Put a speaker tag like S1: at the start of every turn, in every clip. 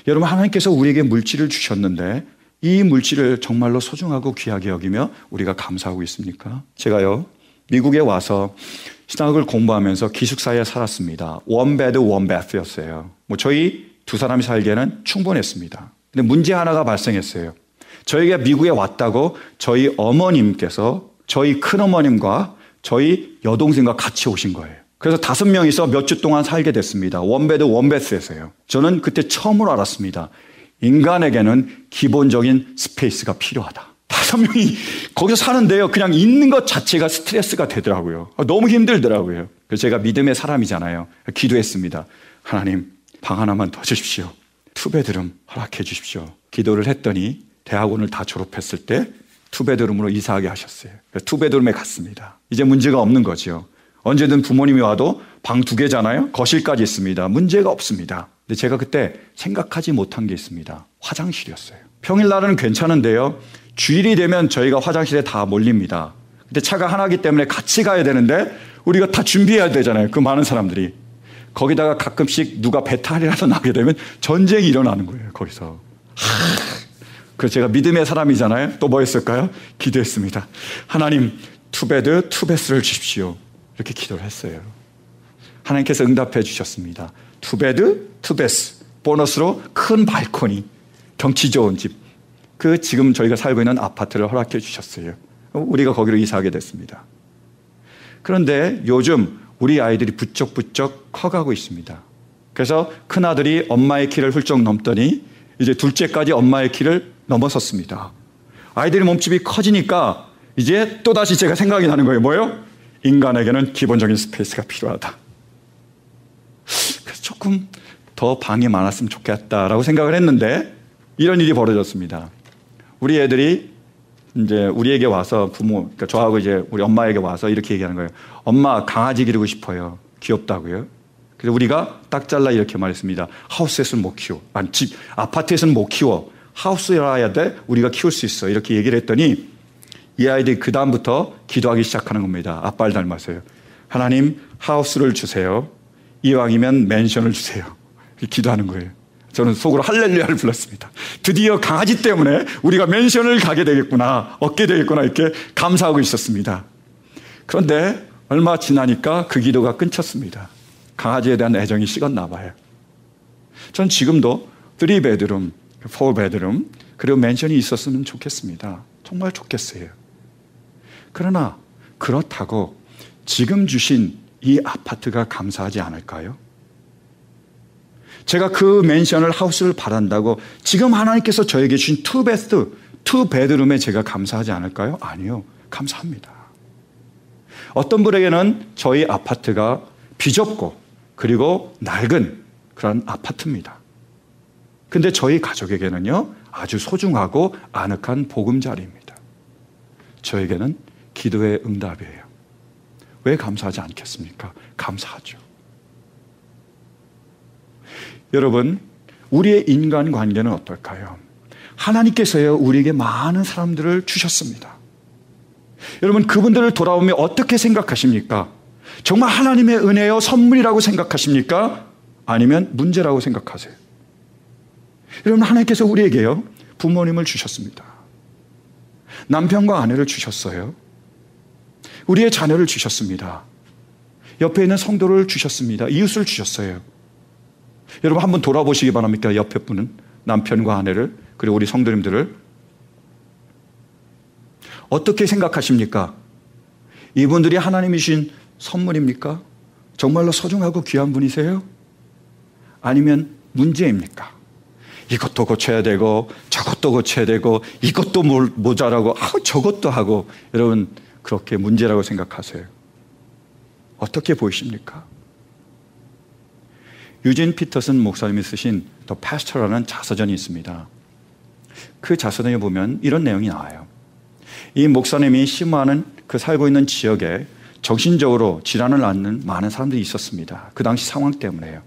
S1: 여러분, 하나님께서 우리에게 물질을 주셨는데 이 물질을 정말로 소중하고 귀하게 여기며 우리가 감사하고 있습니까? 제가요, 미국에 와서 신학을 공부하면서 기숙사에 살았습니다. one bed, one bath였어요. 저희 두 사람이 살기에는 충분했습니다. 근데 문제 하나가 발생했어요. 저희가 미국에 왔다고 저희 어머님께서 저희 큰어머님과 저희 여동생과 같이 오신 거예요. 그래서 5명이서 몇 주 동안 살게 됐습니다. 원베드 원베스에서요. 저는 그때 처음으로 알았습니다. 인간에게는 기본적인 스페이스가 필요하다. 5명이 거기서 사는데요, 그냥 있는 것 자체가 스트레스가 되더라고요. 너무 힘들더라고요. 그래서 제가 믿음의 사람이잖아요. 기도했습니다. 하나님, 방 하나만 더 주십시오. 투베드룸 허락해 주십시오. 기도를 했더니 대학원을 다 졸업했을 때 투베드룸으로 이사하게 하셨어요. 투베드룸에 갔습니다. 이제 문제가 없는 거죠. 언제든 부모님이 와도 방 2개잖아요. 거실까지 있습니다. 문제가 없습니다. 근데 제가 그때 생각하지 못한 게 있습니다. 화장실이었어요. 평일날은 괜찮은데요, 주일이 되면 저희가 화장실에 다 몰립니다. 근데 차가 하나이기 때문에 같이 가야 되는데 우리가 다 준비해야 되잖아요. 그 많은 사람들이. 거기다가 가끔씩 누가 배탈이라도 나게 되면 전쟁이 일어나는 거예요. 거기서. 그래서 제가 믿음의 사람이잖아요. 또 뭐 했을까요? 기도했습니다. 하나님, 투베드, 투베스를 주십시오. 이렇게 기도를 했어요. 하나님께서 응답해 주셨습니다. 투베드, 투베스. 보너스로 큰 발코니, 경치 좋은 집. 지금 저희가 살고 있는 아파트를 허락해 주셨어요. 우리가 거기로 이사하게 됐습니다. 그런데 요즘 우리 아이들이 부쩍부쩍 커가고 있습니다. 그래서 큰아들이 엄마의 키를 훌쩍 넘더니 이제 둘째까지 엄마의 키를 넘어섰습니다. 아이들의 몸집이 커지니까 이제 또다시 제가 생각이 나는 거예요. 뭐요? 인간에게는 기본적인 스페이스가 필요하다. 그래서 조금 더 방이 많았으면 좋겠다라고 생각을 했는데 이런 일이 벌어졌습니다. 우리 애들이 이제 우리에게 와서 그러니까 저하고 이제 우리 엄마에게 와서 이렇게 얘기하는 거예요. 엄마, 강아지 기르고 싶어요. 귀엽다고요. 그래서 우리가 딱 잘라 이렇게 말했습니다. 하우스에서는 못 키워. 아파트에서는 못 키워. 하우스여야 돼. 우리가 키울 수 있어. 이렇게 얘기를 했더니 이 아이들이 그 다음부터 기도하기 시작하는 겁니다. 아빠를 닮았어요. 하나님, 하우스를 주세요. 이왕이면 맨션을 주세요. 이렇게 기도하는 거예요. 저는 속으로 할렐루야를 불렀습니다. 드디어 강아지 때문에 우리가 맨션을 가게 되겠구나, 얻게 되겠구나, 이렇게 감사하고 있었습니다. 그런데 얼마 지나니까 그 기도가 끊겼습니다. 강아지에 대한 애정이 식었나 봐요. 전 지금도 3베드룸, 4베드룸, 그리고 맨션이 있었으면 좋겠습니다. 정말 좋겠어요. 그러나 그렇다고 지금 주신 이 아파트가 감사하지 않을까요? 제가 그 맨션을, 하우스를 바란다고 지금 하나님께서 저에게 주신 투베드룸에 제가 감사하지 않을까요? 아니요. 감사합니다. 어떤 분에게는 저희 아파트가 비좁고 그리고 낡은 그런 아파트입니다. 근데 저희 가족에게는요, 아주 소중하고 아늑한 보금자리입니다. 저에게는 기도의 응답이에요. 왜 감사하지 않겠습니까? 감사하죠. 여러분, 우리의 인간관계는 어떨까요? 하나님께서요, 우리에게 많은 사람들을 주셨습니다. 여러분, 그분들을 돌아보며 어떻게 생각하십니까? 정말 하나님의 은혜요, 선물이라고 생각하십니까? 아니면 문제라고 생각하세요? 여러분, 하나님께서 우리에게요, 부모님을 주셨습니다. 남편과 아내를 주셨어요. 우리의 자녀를 주셨습니다. 옆에 있는 성도를 주셨습니다. 이웃을 주셨어요. 여러분, 한번 돌아보시기 바랍니다. 옆에 분은 남편과 아내를, 그리고 우리 성도님들을 어떻게 생각하십니까? 이분들이 하나님이 주신 선물입니까? 정말로 소중하고 귀한 분이세요? 아니면 문제입니까? 이것도 고쳐야 되고 저것도 고쳐야 되고 이것도 모자라고 저것도 하고, 여러분, 그렇게 문제라고 생각하세요? 어떻게 보이십니까? 유진 피터슨 목사님이 쓰신 The Pastor라는 자서전이 있습니다. 그 자서전에 보면 이런 내용이 나와요. 이 목사님이 심화하는 그 살고 있는 지역에 정신적으로 질환을 앓는 많은 사람들이 있었습니다. 그 당시 상황 때문에요.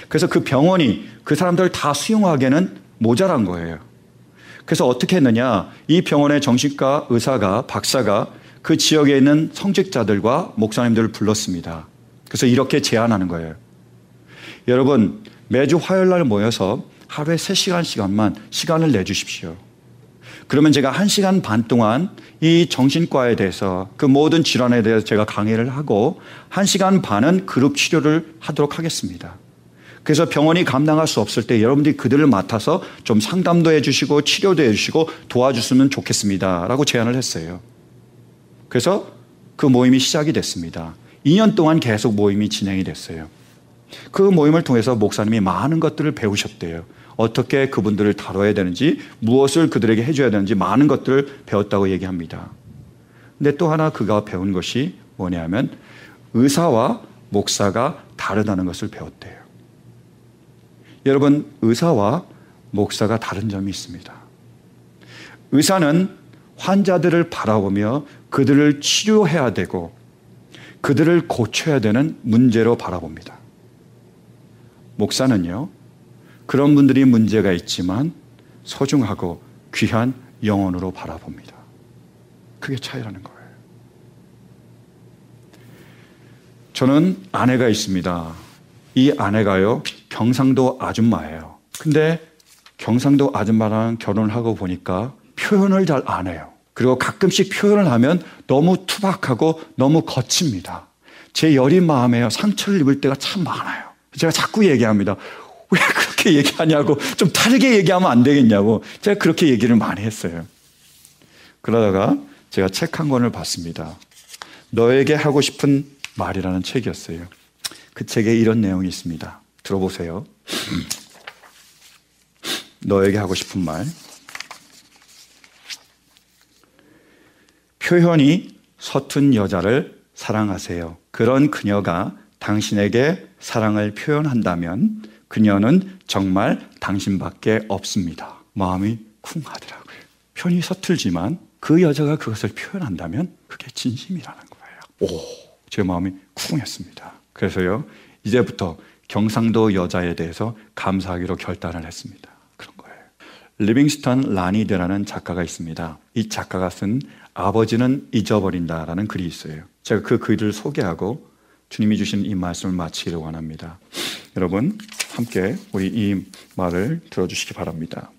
S1: 그래서 그 병원이 그 사람들을 다 수용하기에는 모자란 거예요. 그래서 어떻게 했느냐, 이 병원의 정신과 의사가, 박사가 그 지역에 있는 성직자들과 목사님들을 불렀습니다. 그래서 이렇게 제안하는 거예요. 여러분, 매주 화요일 날 모여서 하루에 3시간씩만 시간을 내주십시오. 그러면 제가 1시간 반 동안 이 정신과에 대해서 그 모든 질환에 대해서 제가 강의를 하고 1시간 반은 그룹 치료를 하도록 하겠습니다. 그래서 병원이 감당할 수 없을 때 여러분들이 그들을 맡아서 좀 상담도 해주시고 치료도 해주시고 도와주시면 좋겠습니다 라고 제안을 했어요. 그래서 그 모임이 시작이 됐습니다. 2년 동안 계속 모임이 진행이 됐어요. 그 모임을 통해서 목사님이 많은 것들을 배우셨대요. 어떻게 그분들을 다뤄야 되는지, 무엇을 그들에게 해줘야 되는지 많은 것들을 배웠다고 얘기합니다. 근데 또 하나 그가 배운 것이 뭐냐면 의사와 목사가 다르다는 것을 배웠대요. 여러분, 의사와 목사가 다른 점이 있습니다. 의사는 환자들을 바라보며 그들을 치료해야 되고 그들을 고쳐야 되는 문제로 바라봅니다. 목사는요, 그런 분들이 문제가 있지만 소중하고 귀한 영혼으로 바라봅니다. 그게 차이라는 거예요. 저는 아내가 있습니다. 이 아내가요, 경상도 아줌마예요. 근데 경상도 아줌마랑 결혼을 하고 보니까 표현을 잘 안 해요. 그리고 가끔씩 표현을 하면 너무 투박하고 너무 거칩니다. 제 여린 마음에 상처를 입을 때가 참 많아요. 제가 자꾸 얘기합니다. 왜 그렇게 얘기하냐고, 좀 다르게 얘기하면 안 되겠냐고 제가 그렇게 얘기를 많이 했어요. 그러다가 제가 책 한 권을 봤습니다. 너에게 하고 싶은 말이라는 책이었어요. 그 책에 이런 내용이 있습니다. 들어보세요. 너에게 하고 싶은 말. 표현이 서툰 여자를 사랑하세요. 그런 그녀가 당신에게 사랑을 표현한다면 그녀는 정말 당신밖에 없습니다. 마음이 쿵 하더라고요. 표현이 서툴지만 그 여자가 그것을 표현한다면 그게 진심이라는 거예요. 제 마음이 쿵 했습니다. 그래서요, 이제부터 경상도 여자에 대해서 감사하기로 결단을 했습니다. 그런 거예요. 리빙스턴 라니드라는 작가가 있습니다. 이 작가가 쓴 아버지는 잊어버린다라는 글이 있어요. 제가 그 글을 소개하고 주님이 주신 이 말씀을 마치기를 원합니다. 여러분 함께 우리 이 말을 들어주시기 바랍니다.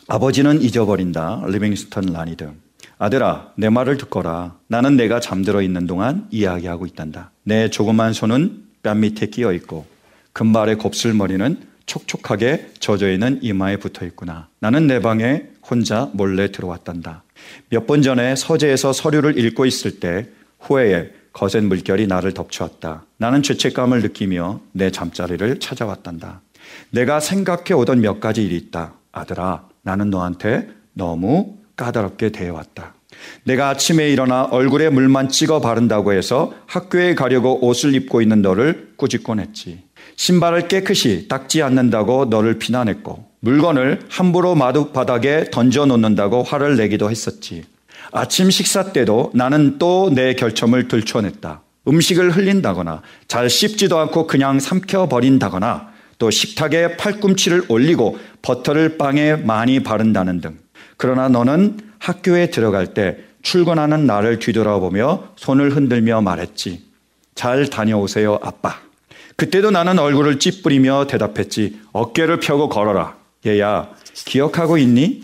S1: 아버지는 잊어버린다. 리빙스턴 라니드. 아들아, 내 말을 듣거라. 나는 내가 잠들어 있는 동안 이야기하고 있단다. 내 조그만 손은 뺨 밑에 끼어 있고 금발의 곱슬머리는 촉촉하게 젖어 있는 이마에 붙어 있구나. 나는 내 방에 혼자 몰래 들어왔단다. 몇 번 전에 서재에서 서류를 읽고 있을 때 후회에 거센 물결이 나를 덮쳐왔다. 나는 죄책감을 느끼며 내 잠자리를 찾아왔단다. 내가 생각해 오던 몇 가지 일이 있다. 아들아, 나는 너한테 너무 까다롭게 대해왔다. 내가 아침에 일어나 얼굴에 물만 찍어 바른다고 해서 학교에 가려고 옷을 입고 있는 너를 꾸짖곤 했지. 신발을 깨끗이 닦지 않는다고 너를 비난했고 물건을 함부로 마룻바닥에 던져놓는다고 화를 내기도 했었지. 아침 식사 때도 나는 또 내 결점을 들춰냈다. 음식을 흘린다거나 잘 씹지도 않고 그냥 삼켜버린다거나 또 식탁에 팔꿈치를 올리고 버터를 빵에 많이 바른다는 등. 그러나 너는 학교에 들어갈 때 출근하는 나를 뒤돌아보며 손을 흔들며 말했지. 잘 다녀오세요, 아빠. 그때도 나는 얼굴을 찌푸리며 대답했지. 어깨를 펴고 걸어라. 얘야, 기억하고 있니?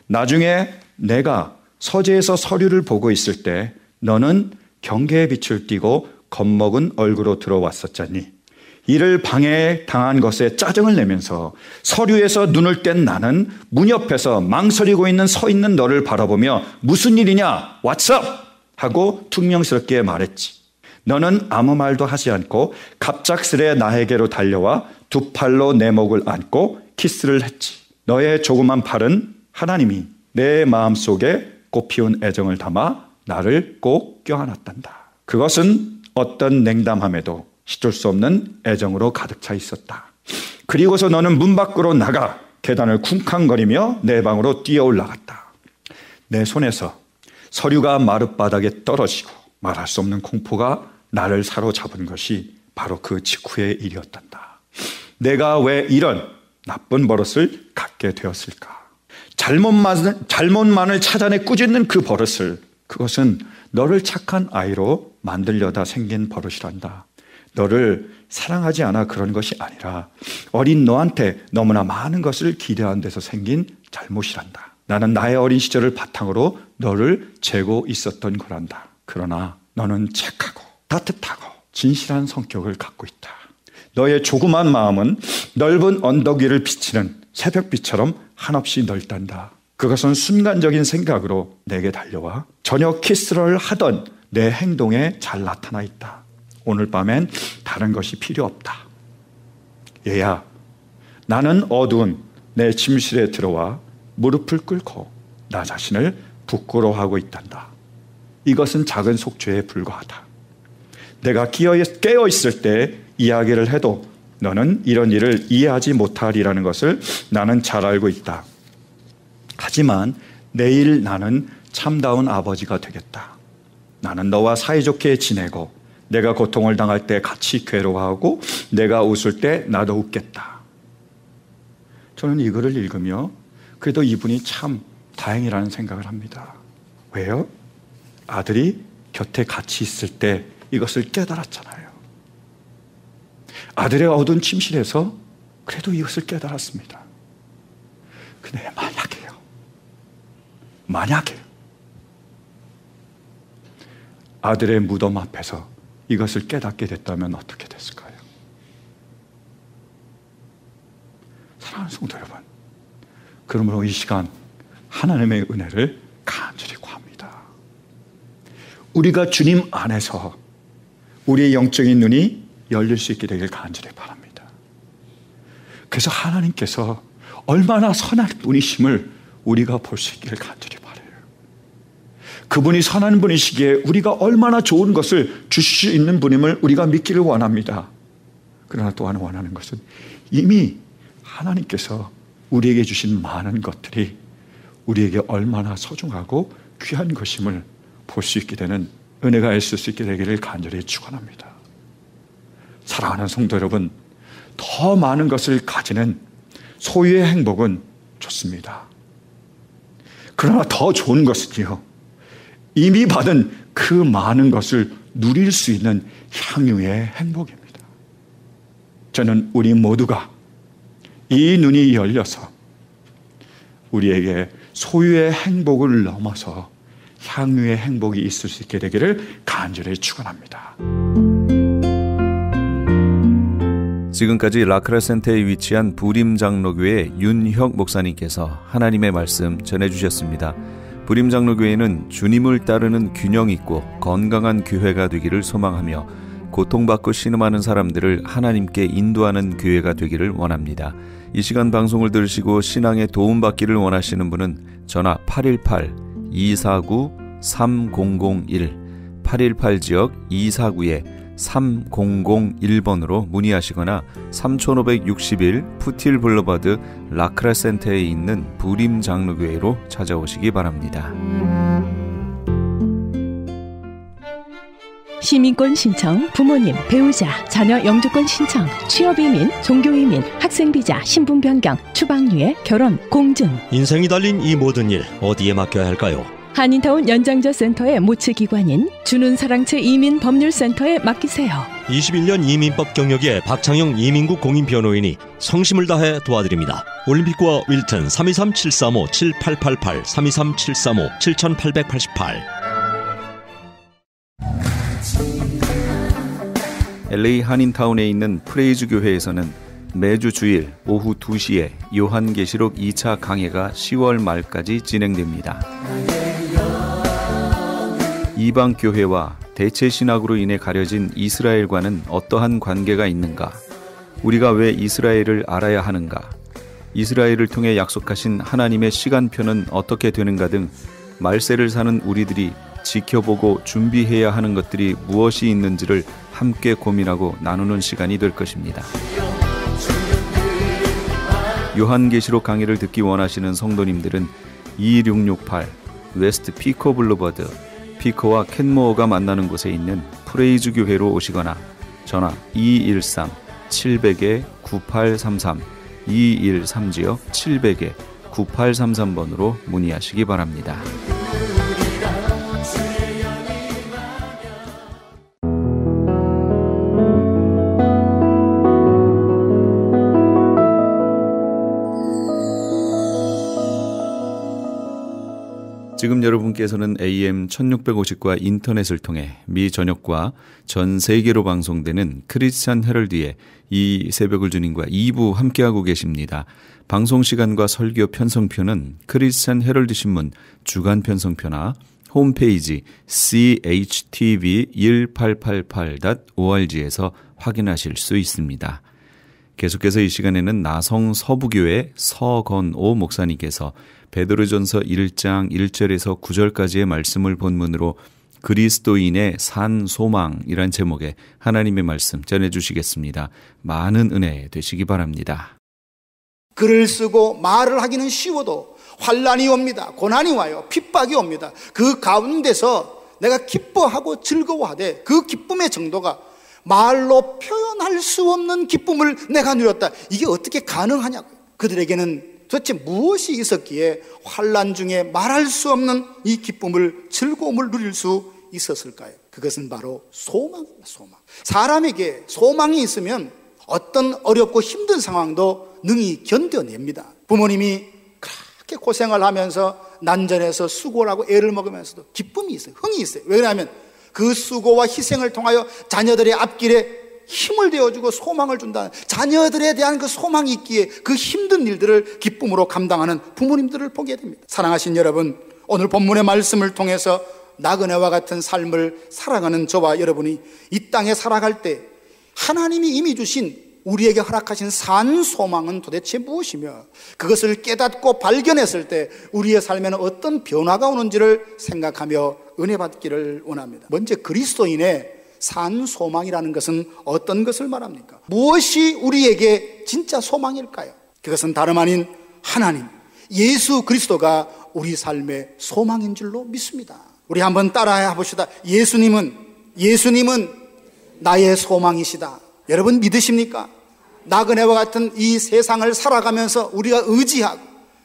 S1: 나중에 내가 서재에서 서류를 보고 있을 때 너는 경계의 빛을 띠고 겁먹은 얼굴로 들어왔었잖니. 이를 방해당한 것에 짜증을 내면서 서류에서 눈을 뗀 나는 문 옆에서 망설이고 서 있는 너를 바라보며 무슨 일이냐? What's up? 하고 퉁명스럽게 말했지. 너는 아무 말도 하지 않고 갑작스레 나에게로 달려와 두 팔로 내 목을 안고 키스를 했지. 너의 조그만 팔은 하나님이 내 마음속에 꽃피운 애정을 담아 나를 꼭 껴안았단다. 그것은 어떤 냉담함에도 씻을 수 없는 애정으로 가득 차 있었다. 그리고서 너는 문 밖으로 나가 계단을 쿵쾅거리며 내 방으로 뛰어 올라갔다. 내 손에서 서류가 마룻바닥에 떨어지고 말할 수 없는 공포가 나를 사로잡은 것이 바로 그 직후의 일이었단다. 내가 왜 이런 나쁜 버릇을 갖게 되었을까? 잘못만을 찾아내 꾸짖는 그 버릇을, 그것은 너를 착한 아이로 만들려다 생긴 버릇이란다. 너를 사랑하지 않아 그런 것이 아니라 어린 너한테 너무나 많은 것을 기대한 데서 생긴 잘못이란다. 나는 나의 어린 시절을 바탕으로 너를 재고 있었던 거란다. 그러나 너는 착하고 따뜻하고 진실한 성격을 갖고 있다. 너의 조그만 마음은 넓은 언덕 위를 비치는 새벽빛처럼 한없이 넓단다. 그것은 순간적인 생각으로 내게 달려와 저녁 키스를 하던 내 행동에 잘 나타나 있다. 오늘 밤엔 다른 것이 필요 없다. 얘야, 나는 어두운 내 침실에 들어와 무릎을 꿇고 나 자신을 부끄러워하고 있단다. 이것은 작은 속죄에 불과하다. 내가 깨어 있을 때 이야기를 해도 너는 이런 일을 이해하지 못하리라는 것을 나는 잘 알고 있다. 하지만 내일 나는 참다운 아버지가 되겠다. 나는 너와 사이좋게 지내고 내가 고통을 당할 때 같이 괴로워하고 내가 웃을 때 나도 웃겠다. 저는 이거를 읽으며 그래도 이분이 참 다행이라는 생각을 합니다. 왜요? 아들이 곁에 같이 있을 때 이것을 깨달았잖아요. 아들의 어두운 침실에서 그래도 이것을 깨달았습니다. 근데 만약에 아들의 무덤 앞에서 이것을 깨닫게 됐다면 어떻게 됐을까요? 사랑하는 성도 여러분, 그러므로 이 시간 하나님의 은혜를 간절히 구합니다. 우리가 주님 안에서 우리의 영적인 눈이 열릴 수 있게 되길 간절히 바랍니다. 그래서 하나님께서 얼마나 선한 분이심을 우리가 볼 수 있기를 간절히 바라요. 그분이 선한 분이시기에 우리가 얼마나 좋은 것을 주실 수 있는 분임을 우리가 믿기를 원합니다. 그러나 또한 원하는 것은 이미 하나님께서 우리에게 주신 많은 것들이 우리에게 얼마나 소중하고 귀한 것임을 볼 수 있게 되는 은혜가 있을 수 있게 되기를 간절히 축원합니다. 사랑하는 성도 여러분, 더 많은 것을 가지는 소유의 행복은 좋습니다. 그러나 더 좋은 것은요, 이미 받은 그 많은 것을 누릴 수 있는 향유의 행복입니다. 저는 우리 모두가 이 눈이 열려서 우리에게 소유의 행복을 넘어서 향유의 행복이 있을 수 있게 되기를 간절히 축원합니다.
S2: 지금까지 라크라 센터에 위치한 부림장로교회 윤혁 목사님께서 하나님의 말씀 전해주셨습니다. 부림장로교회는 주님을 따르는 균형 있고 건강한 교회가 되기를 소망하며 고통받고 신음하는 사람들을 하나님께 인도하는 교회가 되기를 원합니다. 이 시간 방송을 들으시고 신앙에 도움받기를 원하시는 분은 전화 818-249-3001 818지역 249-3001번으로 문의하시거나 3561 푸틸 블루버드 라크라 센터에 있는 부림 장로교회로 찾아오시기 바랍니다.
S3: 시민권 신청, 부모님, 배우자, 자녀 영주권 신청, 취업이민, 종교이민, 학생비자, 신분변경, 추방유예, 결혼, 공증.
S4: 인생이 달린 이 모든 일 어디에 맡겨야 할까요?
S3: 한인타운 연장자 센터의 모츠기관인 주눈사랑채 이민법률센터에 맡기세요.
S4: 21년 이민법 경력의 박창영 이민국 공인변호인이 성심을 다해 도와드립니다. 올림픽과 윌튼 323-735-7888 323-735-7888.
S2: LA 한인타운에 있는 프레이즈 교회에서는 매주 주일 오후 2시에 요한계시록 2차 강해가 10월 말까지 진행됩니다. 이방 교회와 대체 신학으로 인해 가려진 이스라엘과는 어떠한 관계가 있는가? 우리가 왜 이스라엘을 알아야 하는가? 이스라엘을 통해 약속하신 하나님의 시간표는 어떻게 되는가 등 말세를 사는 우리들이 지켜보고 준비해야 하는 것들이 무엇이 있는지를 함께 고민하고 나누는 시간이 될 것입니다. 요한계시록 강의를 듣기 원하시는 성도님들은 2668 웨스트 피코 블루버드 피코와 켄모어가 만나는 곳에 있는 프레이즈 교회로 오시거나 전화 213-700-9833 213-700-9833번으로 문의하시기 바랍니다. 지금 여러분께서는 AM 1650과 인터넷을 통해 미 전역과 전 세계로 방송되는 크리스찬 헤럴드의 이 새벽을 주님과 2부 함께하고 계십니다. 방송 시간과 설교 편성표는 크리스찬 헤럴드 신문 주간 편성표나 홈페이지 chtv1888.org에서 확인하실 수 있습니다. 계속해서 이 시간에는 나성 서부교회 서건오 목사님께서 베드로전서 1장 1절에서 9절까지의 말씀을 본문으로 그리스도인의 산 소망이란 제목의 하나님의 말씀 전해주시겠습니다. 많은 은혜 되시기 바랍니다.
S5: 글을 쓰고 말을 하기는 쉬워도 환난이 옵니다. 고난이 와요. 핍박이 옵니다. 그 가운데서 내가 기뻐하고 즐거워하되 그 기쁨의 정도가 말로 표현할 수 없는 기쁨을 내가 누렸다. 이게 어떻게 가능하냐고요. 그들에게는 도대체 무엇이 있었기에 환난 중에 말할 수 없는 이 기쁨을, 즐거움을 누릴 수 있었을까요? 그것은 바로 소망입니다. 소망. 사람에게 소망이 있으면 어떤 어렵고 힘든 상황도 능히 견뎌냅니다. 부모님이 그렇게 고생을 하면서 난전해서 수고를 하고 애를 먹으면서도 기쁨이 있어요. 흥이 있어요. 왜냐하면 그 수고와 희생을 통하여 자녀들의 앞길에 힘을 되어주고 소망을 준다는, 자녀들에 대한 그 소망이 있기에 그 힘든 일들을 기쁨으로 감당하는 부모님들을 보게 됩니다. 사랑하신 여러분, 오늘 본문의 말씀을 통해서 나그네와 같은 삶을 살아가는 저와 여러분이 이 땅에 살아갈 때 하나님이 이미 주신, 우리에게 허락하신 산 소망은 도대체 무엇이며 그것을 깨닫고 발견했을 때 우리의 삶에는 어떤 변화가 오는지를 생각하며 은혜 받기를 원합니다. 먼저 그리스도인의 산 소망이라는 것은 어떤 것을 말합니까? 무엇이 우리에게 진짜 소망일까요? 그것은 다름 아닌 하나님, 예수 그리스도가 우리 삶의 소망인 줄로 믿습니다. 우리 한번 따라해 봅시다. 예수님은 나의 소망이시다. 여러분 믿으십니까? 나그네와 같은 이 세상을 살아가면서 우리가 의지하고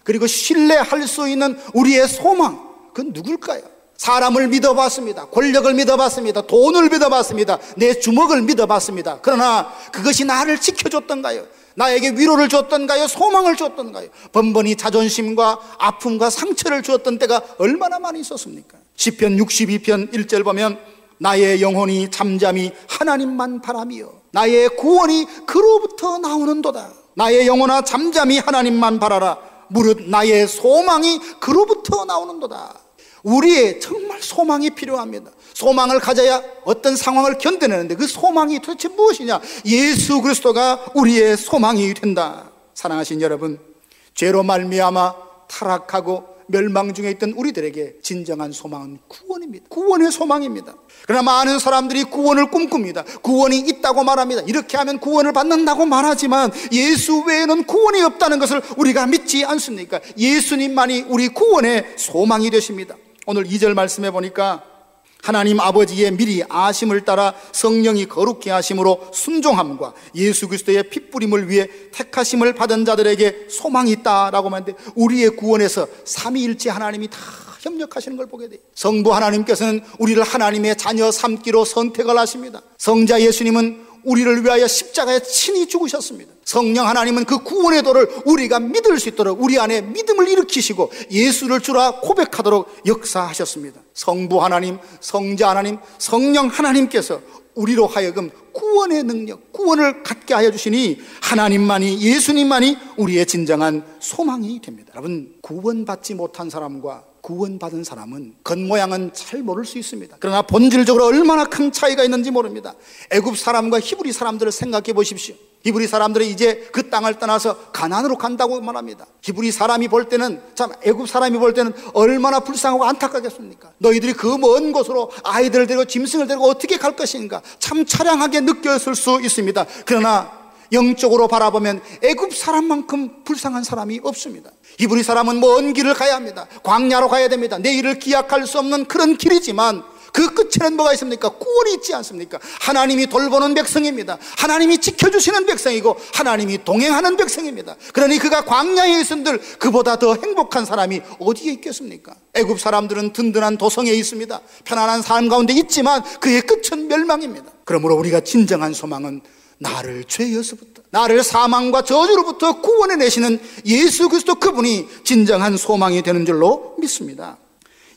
S5: 그리고 신뢰할 수 있는 우리의 소망, 그건 누굴까요? 사람을 믿어봤습니다. 권력을 믿어봤습니다. 돈을 믿어봤습니다. 내 주먹을 믿어봤습니다. 그러나 그것이 나를 지켜줬던가요? 나에게 위로를 줬던가요? 소망을 줬던가요? 번번이 자존심과 아픔과 상처를 주었던 때가 얼마나 많이 있었습니까? 시편 62편 1절 보면 나의 영혼이 잠잠히 하나님만 바라며 나의 구원이 그로부터 나오는도다. 나의 영혼아 잠잠히 하나님만 바라라. 무릇 나의 소망이 그로부터 나오는도다. 우리의 정말 소망이 필요합니다. 소망을 가져야 어떤 상황을 견뎌내는데 그 소망이 도대체 무엇이냐? 예수 그리스도가 우리의 소망이 된다. 사랑하신 여러분, 죄로 말미암아 타락하고 멸망 중에 있던 우리들에게 진정한 소망은 구원입니다. 구원의 소망입니다. 그러나 많은 사람들이 구원을 꿈꿉니다. 구원이 있다고 말합니다. 이렇게 하면 구원을 받는다고 말하지만 예수 외에는 구원이 없다는 것을 우리가 믿지 않습니까? 예수님만이 우리 구원의 소망이 되십니다. 오늘 2절 말씀해 보니까 하나님 아버지의 미리 아심을 따라 성령이 거룩히 하심으로 순종함과 예수 그리스도의 핏부림을 위해 택하심을 받은 자들에게 소망이 있다라고 하는데, 우리의 구원에서 삼위일체 하나님이 다 협력하시는 걸 보게 돼요. 성부 하나님께서는 우리를 하나님의 자녀 삼기로 선택을 하십니다. 성자 예수님은 우리를 위하여 십자가에 친히 죽으셨습니다. 성령 하나님은 그 구원의 도를 우리가 믿을 수 있도록 우리 안에 믿음을 일으키시고 예수를 주라 고백하도록 역사하셨습니다. 성부 하나님, 성자 하나님, 성령 하나님께서 우리로 하여금 구원의 능력, 구원을 갖게 하여 주시니 하나님만이, 예수님만이 우리의 진정한 소망이 됩니다. 여러분, 구원받지 못한 사람과 구원받은 사람은 겉모양은 잘 모를 수 있습니다. 그러나 본질적으로 얼마나 큰 차이가 있는지 모릅니다. 애굽 사람과 히브리 사람들을 생각해 보십시오. 히브리 사람들이 이제 그 땅을 떠나서 가나안으로 간다고 말합니다. 히브리 사람이 볼 때는, 참 애굽 사람이 볼 때는 얼마나 불쌍하고 안타깝겠습니까? 너희들이 그 먼 곳으로 아이들을 데리고 짐승을 데리고 어떻게 갈 것인가, 참 차량하게 느꼈을 수 있습니다. 그러나 영적으로 바라보면 애굽 사람만큼 불쌍한 사람이 없습니다. 히브리 사람은 먼 길을 가야 합니다. 광야로 가야 됩니다. 내일을 기약할 수 없는 그런 길이지만 그 끝에는 뭐가 있습니까? 구원이 있지 않습니까? 하나님이 돌보는 백성입니다. 하나님이 지켜주시는 백성이고 하나님이 동행하는 백성입니다. 그러니 그가 광야에 있은들 그보다 더 행복한 사람이 어디에 있겠습니까? 애굽 사람들은 든든한 도성에 있습니다. 편안한 삶 가운데 있지만 그의 끝은 멸망입니다. 그러므로 우리가 진정한 소망은 나를 죄에서부터, 나를 사망과 저주로부터 구원해 내시는 예수 그리스도, 그분이 진정한 소망이 되는 줄로 믿습니다.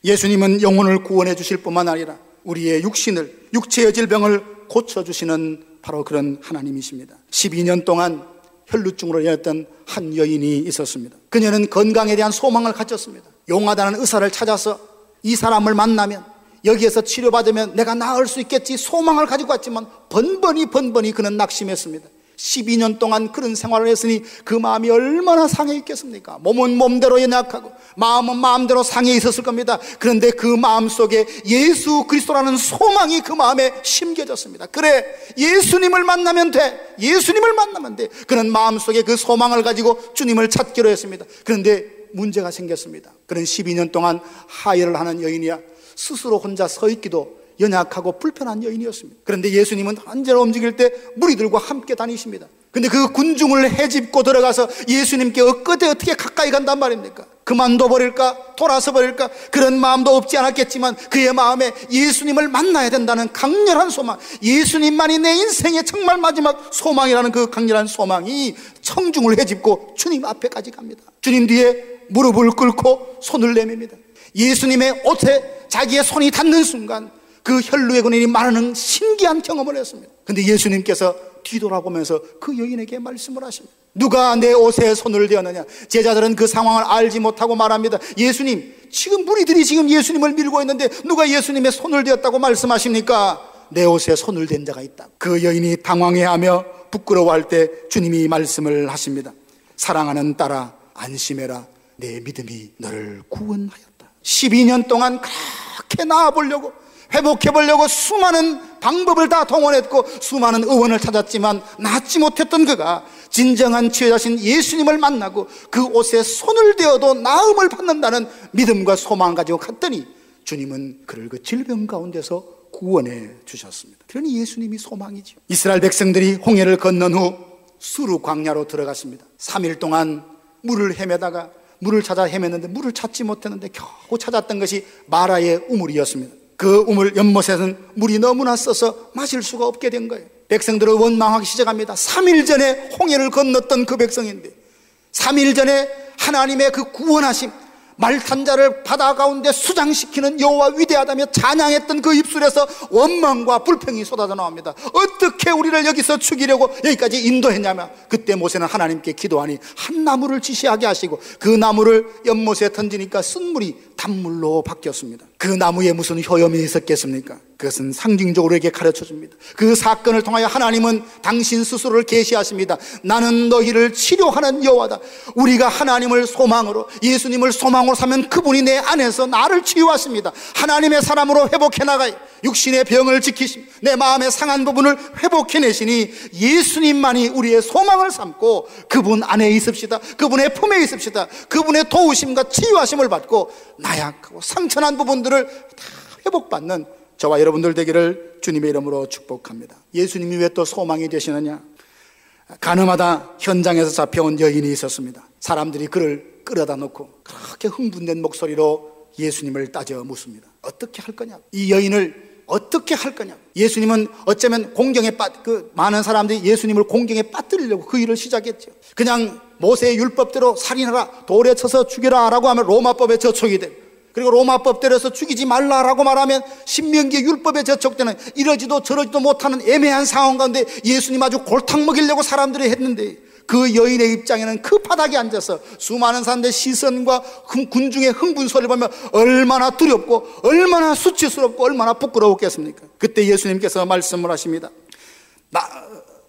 S5: 예수님은 영혼을 구원해 주실 뿐만 아니라 우리의 육체의 질병을 고쳐주시는 바로 그런 하나님이십니다. 12년 동안 혈루증으로 인했던 한 여인이 있었습니다. 그녀는 건강에 대한 소망을 가졌습니다. 용하다는 의사를 찾아서 이 사람을 만나면, 여기에서 치료받으면 내가 나을 수 있겠지 소망을 가지고 왔지만 번번이 그는 낙심했습니다. 12년 동안 그런 생활을 했으니 그 마음이 얼마나 상해 있겠습니까? 몸은 몸대로 연약하고 마음은 마음대로 상해 있었을 겁니다. 그런데 그 마음 속에 예수 그리스도라는 소망이 그 마음에 심겨졌습니다. 그래, 예수님을 만나면 돼. 예수님을 만나면 돼. 그는 마음속에 그 소망을 가지고 주님을 찾기로 했습니다. 그런데 문제가 생겼습니다. 그는 12년 동안 하혈을 하는 여인이야 스스로 혼자 서 있기도 연약하고 불편한 여인이었습니다. 그런데 예수님은 언제나 움직일 때 무리들과 함께 다니십니다. 근데 그 군중을 헤집고 들어가서 예수님께 어떻게 가까이 간단 말입니까? 그만둬 버릴까? 돌아서 버릴까? 그런 마음도 없지 않았겠지만 그의 마음에 예수님을 만나야 된다는 강렬한 소망, 예수님만이 내 인생의 정말 마지막 소망이라는 그 강렬한 소망이 청중을 헤집고 주님 앞에까지 갑니다. 주님 뒤에 무릎을 꿇고 손을 내밉니다. 예수님의 옷에 자기의 손이 닿는 순간 그 혈루의 근원이 마르는 신기한 경험을 했습니다. 그런데 예수님께서 뒤돌아보면서 그 여인에게 말씀을 하십니다. 누가 내 옷에 손을 대었느냐? 제자들은 그 상황을 알지 못하고 말합니다. 예수님, 지금 무리들이 지금 예수님을 밀고 있는데 누가 예수님의 손을 대었다고 말씀하십니까? 내 옷에 손을 댄 자가 있다. 그 여인이 당황해하며 부끄러워할 때 주님이 말씀을 하십니다. 사랑하는 딸아, 안심해라. 내 믿음이 너를 구원하였다. 12년 동안 그렇게 나아보려고, 회복해보려고 수많은 방법을 다 동원했고 수많은 의원을 찾았지만 낫지 못했던 그가 진정한 치유자신 예수님을 만나고 그 옷에 손을 대어도 나음을 받는다는 믿음과 소망을 가지고 갔더니 주님은 그를 그 질병 가운데서 구원해 주셨습니다. 그러니 예수님이 소망이죠. 이스라엘 백성들이 홍해를 건넌 후 수르 광야로 들어갔습니다. 3일 동안 물을 헤매다가 물을 찾아 헤맸는데 물을 찾지 못했는데 겨우 찾았던 것이 마라의 우물이었습니다. 그 우물 연못에는 물이 너무나 써서 마실 수가 없게 된 거예요. 백성들은 원망하기 시작합니다. 3일 전에 홍해를 건넜던 그 백성인데 3일 전에 하나님의 그 구원하심, 말탄 자를 바다 가운데 수장시키는 여호와 위대하다며 찬양했던 그 입술에서 원망과 불평이 쏟아져 나옵니다. 어떻게 우리를 여기서 죽이려고 여기까지 인도했냐며 그때 모세는 하나님께 기도하니 한 나무를 지시하게 하시고 그 나무를 연못에 던지니까 쓴물이 단물로 바뀌었습니다. 그 나무에 무슨 효염이 있었겠습니까? 그것은 상징적으로 이렇게 가르쳐줍니다. 그 사건을 통하여 하나님은 당신 스스로를 계시하십니다. 나는 너희를 치료하는 여호와다. 우리가 하나님을 소망으로, 예수님을 소망으로 사면 그분이 내 안에서 나를 치유하십니다. 하나님의 사람으로 회복해 나가요. 육신의 병을 지키심, 내 마음의 상한 부분을 회복해내시니 예수님만이 우리의 소망을 삼고 그분 안에 있읍시다. 그분의 품에 있읍시다. 그분의 도우심과 치유하심을 받고 나약하고 상처난 부분들을 다 회복받는 저와 여러분들 되기를 주님의 이름으로 축복합니다. 예수님이 왜 또 소망이 되시느냐? 가늠하다 현장에서 잡혀온 여인이 있었습니다. 사람들이 그를 끌어다 놓고 그렇게 흥분된 목소리로 예수님을 따져 묻습니다. 어떻게 할 거냐? 이 여인을 어떻게 할 거냐? 예수님은 어쩌면 공경에 많은 사람들이 예수님을 공경에 빠뜨리려고 그 일을 시작했죠. 그냥 모세의 율법대로 살인하라, 돌에 쳐서 죽여라 라고 하면 로마법에 저촉이 되고, 그리고 로마법대로서 죽이지 말라라고 말하면 신명기의 율법에 저촉되는 이러지도 저러지도 못하는 애매한 상황 가운데 예수님 아주 골탕 먹이려고 사람들이 했는데 그 여인의 입장에는 그 바닥에 앉아서 수많은 사람들의 시선과 군중의 흥분 소리를 보면 얼마나 두렵고 얼마나 수치스럽고 얼마나 부끄러웠겠습니까? 그때 예수님께서 말씀을 하십니다.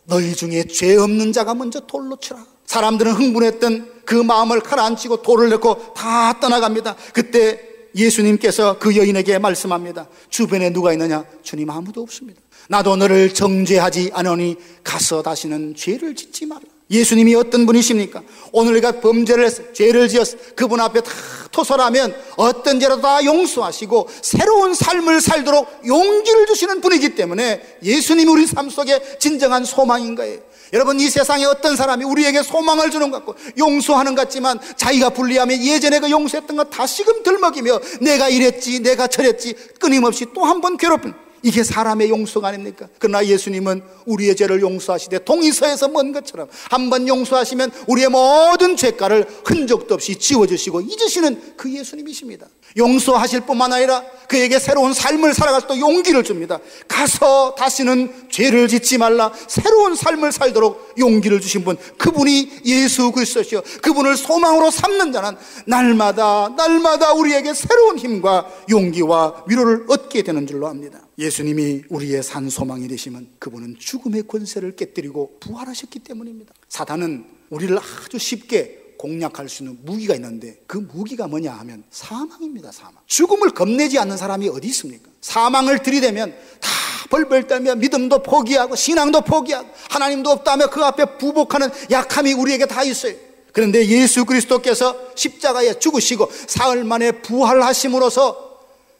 S5: 너희 중에 죄 없는 자가 먼저 돌로 치라. 사람들은 흥분했던 그 마음을 가라앉히고 돌을 넣고 다 떠나갑니다. 그때 예수님께서 그 여인에게 말씀합니다. 주변에 누가 있느냐? 주님 아무도 없습니다. 나도 너를 정죄하지 않으니 가서 다시는 죄를 짓지 마라. 예수님이 어떤 분이십니까? 오늘 우리가 범죄를 해서 죄를 지어서 그분 앞에 다 토설하면 어떤 죄라도 다 용서하시고 새로운 삶을 살도록 용기를 주시는 분이기 때문에 예수님이 우리 삶 속에 진정한 소망인 거예요. 여러분, 이 세상에 어떤 사람이 우리에게 소망을 주는 것 같고 용서하는 것 같지만 자기가 불리하면 예전에 그 용서했던 거 다시금 들먹이며 내가 이랬지 내가 저랬지 끊임없이 또 한 번 괴롭힌 이게 사람의 용서가 아닙니까? 그러나 예수님은 우리의 죄를 용서하시되 동이서에서 먼 것처럼 한번 용서하시면 우리의 모든 죄가를 흔적도 없이 지워주시고 잊으시는 그 예수님이십니다. 용서하실 뿐만 아니라 그에게 새로운 삶을 살아갈 또 용기를 줍니다. 가서 다시는 죄를 짓지 말라, 새로운 삶을 살도록 용기를 주신 분, 그분이 예수 그리스도시요, 그분을 소망으로 삼는 자는 날마다 우리에게 새로운 힘과 용기와 위로를 얻게 되는 줄로 압니다. 예수님이 우리의 산 소망이 되시면 그분은 죽음의 권세를 깨뜨리고 부활하셨기 때문입니다. 사단은 우리를 아주 쉽게 공략할 수 있는 무기가 있는데 그 무기가 뭐냐 하면 사망입니다. 사망. 죽음을 겁내지 않는 사람이 어디 있습니까? 사망을 들이대면 다 벌벌 떨며 믿음도 포기하고 신앙도 포기하고 하나님도 없다며 그 앞에 부복하는 약함이 우리에게 다 있어요. 그런데 예수 그리스도께서 십자가에 죽으시고 사흘 만에 부활하심으로써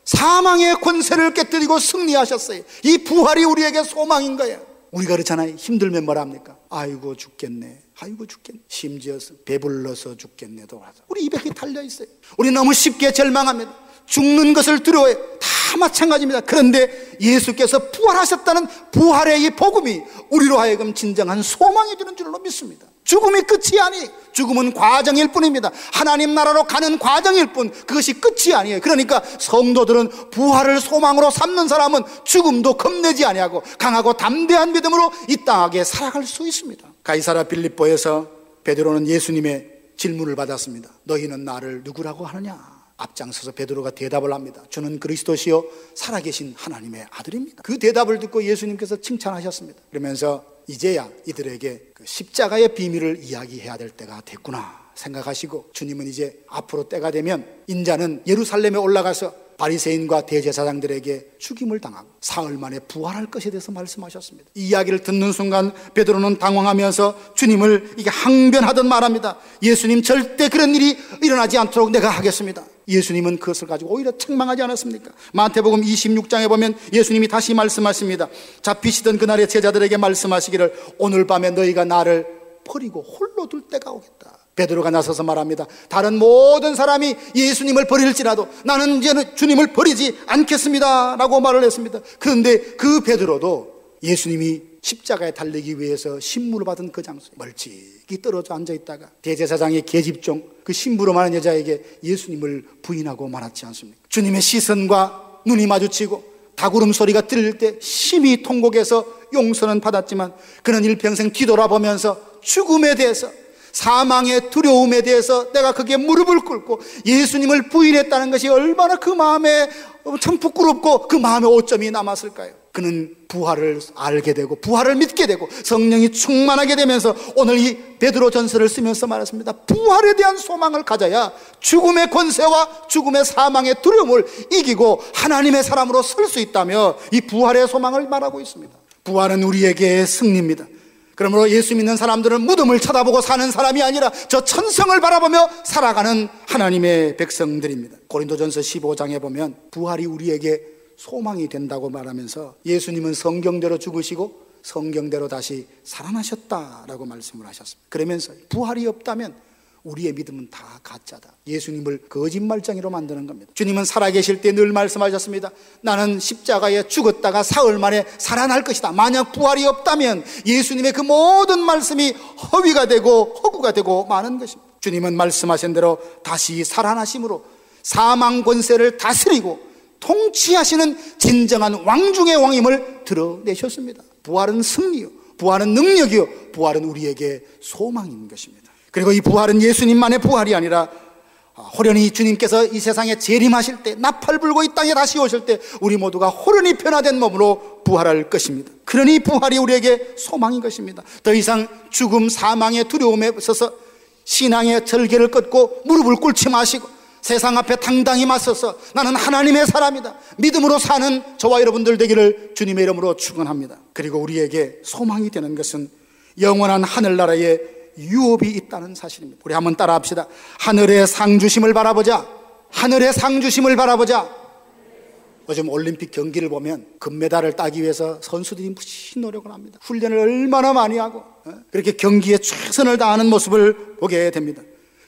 S5: 사망의 권세를 깨뜨리고 승리하셨어요. 이 부활이 우리에게 소망인 거예요. 우리가 그렇잖아요. 힘들면 뭐라 합니까? 아이고 죽겠네, 아이고 죽겠네, 심지어 배불러서 죽겠네도 하죠. 우리 입에 달려있어요. 우리 너무 쉽게 절망합니다. 죽는 것을 두려워해요. 다 마찬가지입니다. 그런데 예수께서 부활하셨다는 부활의 이 복음이 우리로 하여금 진정한 소망이 되는 줄로 믿습니다. 죽음이 끝이 아니에요. 죽음은 과정일 뿐입니다. 하나님 나라로 가는 과정일 뿐, 그것이 끝이 아니에요. 그러니까 성도들은 부활을 소망으로 삼는 사람은 죽음도 겁내지 아니하고 강하고 담대한 믿음으로 이 땅에 살아갈 수 있습니다. 가이사랴 빌립보에서 베드로는 예수님의 질문을 받았습니다. 너희는 나를 누구라고 하느냐? 앞장서서 베드로가 대답을 합니다. 주는 그리스도시요 살아계신 하나님의 아들입니다. 그 대답을 듣고 예수님께서 칭찬하셨습니다. 그러면서 이제야 이들에게 그 십자가의 비밀을 이야기해야 될 때가 됐구나 생각하시고, 주님은 이제 앞으로 때가 되면 인자는 예루살렘에 올라가서 바리새인과 대제사장들에게 죽임을 당하고 사흘 만에 부활할 것에 대해서 말씀하셨습니다. 이 이야기를 듣는 순간 베드로는 당황하면서 주님을 이게 항변하듯 말합니다. 예수님, 절대 그런 일이 일어나지 않도록 내가 하겠습니다. 예수님은 그것을 가지고 오히려 책망하지 않았습니까? 마태복음 26장에 보면 예수님이 다시 말씀하십니다. 잡히시던 그날의 제자들에게 말씀하시기를 오늘 밤에 너희가 나를 버리고 홀로 둘 때가 오겠다. 베드로가 나서서 말합니다. 다른 모든 사람이 예수님을 버릴지라도 나는 이제는 주님을 버리지 않겠습니다 라고 말을 했습니다. 그런데 그 베드로도 예수님이 십자가에 달리기 위해서 신부를 받은 그 장소에 멀찍이 떨어져 앉아있다가 대제사장의 계집종 그 신부로만 한 여자에게 예수님을 부인하고 말았지 않습니까? 주님의 시선과 눈이 마주치고 다구름 소리가 들릴 때 심히 통곡해서 용서는 받았지만 그는 일평생 뒤돌아보면서 죽음에 대해서, 사망의 두려움에 대해서 내가 거기에 무릎을 꿇고 예수님을 부인했다는 것이 얼마나 그 마음에 참 부끄럽고 그 마음에 오점이 남았을까요? 그는 부활을 알게 되고 부활을 믿게 되고 성령이 충만하게 되면서 오늘 이 베드로 전서를 쓰면서 말했습니다. 부활에 대한 소망을 가져야 죽음의 권세와 죽음의 사망의 두려움을 이기고 하나님의 사람으로 설 수 있다며 이 부활의 소망을 말하고 있습니다. 부활은 우리에게 승리입니다. 그러므로 예수 믿는 사람들은 무덤을 쳐다보고 사는 사람이 아니라 저 천성을 바라보며 살아가는 하나님의 백성들입니다. 고린도전서 15장에 보면 부활이 우리에게 소망이 된다고 말하면서 예수님은 성경대로 죽으시고 성경대로 다시 살아나셨다라고 말씀을 하셨습니다. 그러면서 부활이 없다면 우리의 믿음은 다 가짜다, 예수님을 거짓말쟁이로 만드는 겁니다. 주님은 살아계실 때 늘 말씀하셨습니다. 나는 십자가에 죽었다가 사흘 만에 살아날 것이다. 만약 부활이 없다면 예수님의 그 모든 말씀이 허위가 되고 허구가 되고 마는 것입니다. 주님은 말씀하신 대로 다시 살아나심으로 사망 권세를 다스리고 통치하시는 진정한 왕 중의 왕임을 드러내셨습니다. 부활은 승리요, 부활은 능력이요, 부활은 우리에게 소망인 것입니다. 그리고 이 부활은 예수님만의 부활이 아니라 호련히 주님께서 이 세상에 재림하실 때, 나팔 불고 이 땅에 다시 오실 때 우리 모두가 호련히 변화된 몸으로 부활할 것입니다. 그러니 부활이 우리에게 소망인 것입니다. 더 이상 죽음, 사망의 두려움에 있어서 신앙의 절개를 끊고 무릎을 꿇지 마시고 세상 앞에 당당히 맞서서 나는 하나님의 사람이다, 믿음으로 사는 저와 여러분들 되기를 주님의 이름으로 축원합니다. 그리고 우리에게 소망이 되는 것은 영원한 하늘나라에 유업이 있다는 사실입니다. 우리 한번 따라 합시다. 하늘의 상 주심을 바라보자. 하늘의 상 주심을 바라보자. 요즘 올림픽 경기를 보면 금메달을 따기 위해서 선수들이 무슨 노력을 합니다. 훈련을 얼마나 많이 하고 그렇게 경기에 최선을 다하는 모습을 보게 됩니다.